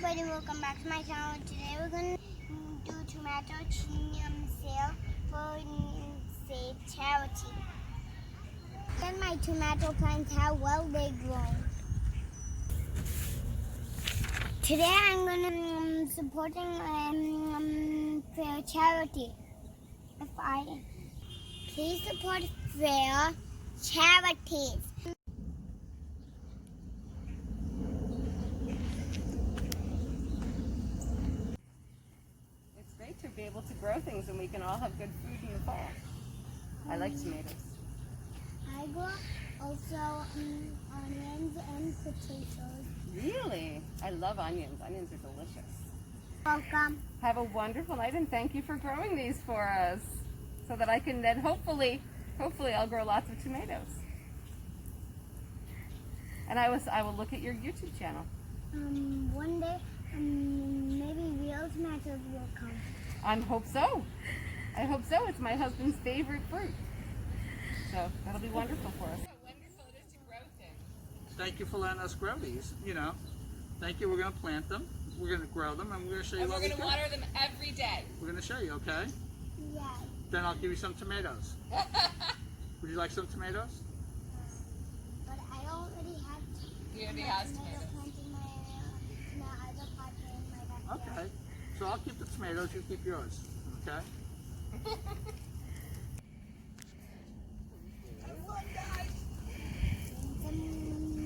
everybody, welcome back to my channel. Today we're going to do tomato sale for Save Charity. And my tomato plants, how well they grow. Today I'm going to supporting Fair Charity. Please support Fair Charities. To be able to grow things and we can all have good food in the fall. I like tomatoes. I grow also onions and potatoes. Really? I love onions. Onions are delicious. Welcome. Have a wonderful night and thank you for growing these for us so that I can then hopefully I'll grow lots of tomatoes. And I will look at your YouTube channel. One day maybe real tomatoes will come. I hope so. I hope so. It's my husband's favorite fruit. So that'll be wonderful for us. How wonderful it is to grow things. Thank you for letting us grow these. Thank you. We're going to plant them. We're going to grow them, and we're going to show you And what we're we going to water them every day. We're going to show you, okay? Yeah. Then I'll give you some tomatoes. Would you like some tomatoes? But I already have He already has tomato tomatoes. plant in my other pot in my backyard. Okay. So I'll keep the tomatoes. You keep yours. Okay?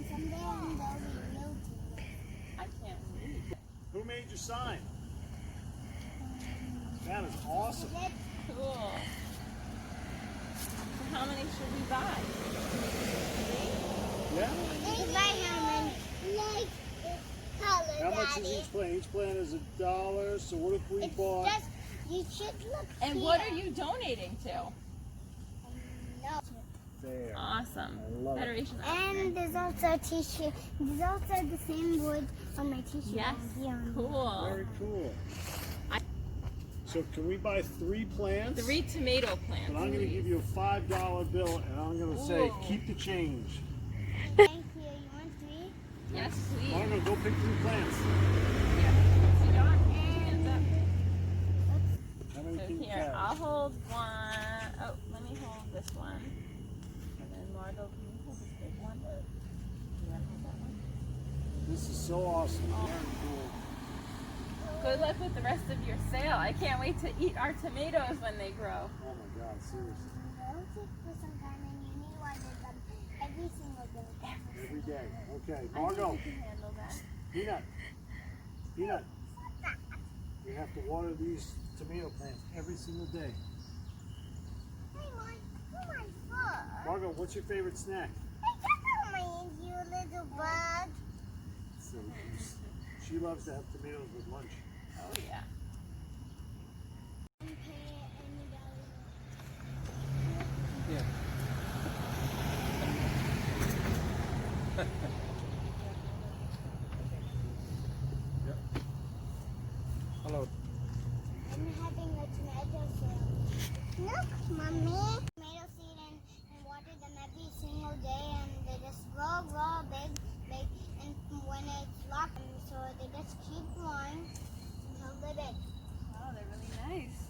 Someday I'm going to real I can't wait. Who made your sign? That is awesome. Cool. So how many should we buy? Yeah? How much is each plant? Each plant is $1. So what if we bought? You should look And here. what are you donating to? No. There. Awesome. I love it. Federation of And there's also a t-shirt. There's also the same wood on my t-shirt. Yes. Here. Cool. Very cool. So can we buy 3 plants? 3 tomato plants. And I'm going to give you a $5 bill, and I'm going to say, Ooh. keep the change. Thank you. You want 3? Yes, please. Margo, go pick 3 plants. So John, put your hands up. How many So can you here, carry? I'll hold one. Oh, let me hold this one. And then Margo, can you hold this big one? You want to hold that one? This is so awesome. Very cool. Good luck with the rest of your sale. I can't wait to eat our tomatoes when they grow. Oh my God, seriously. They'll take for some time, and you need to water them every single day. Every day. Okay, I Margo, think you can handle that. Peanut. You have to water these tomato plants every single day. Hey, Mike, my foot. Margo, what's your favorite snack? Hey, you little bug. So she loves to have tomatoes with lunch. Oh, yeah. Yeah. Hello. I'm having a tomato sale. Look, Mommy. Tomato seed and water them every single day, and they just grow big, and when it's locked, so they just keep growing until they're big. Oh, they're really nice.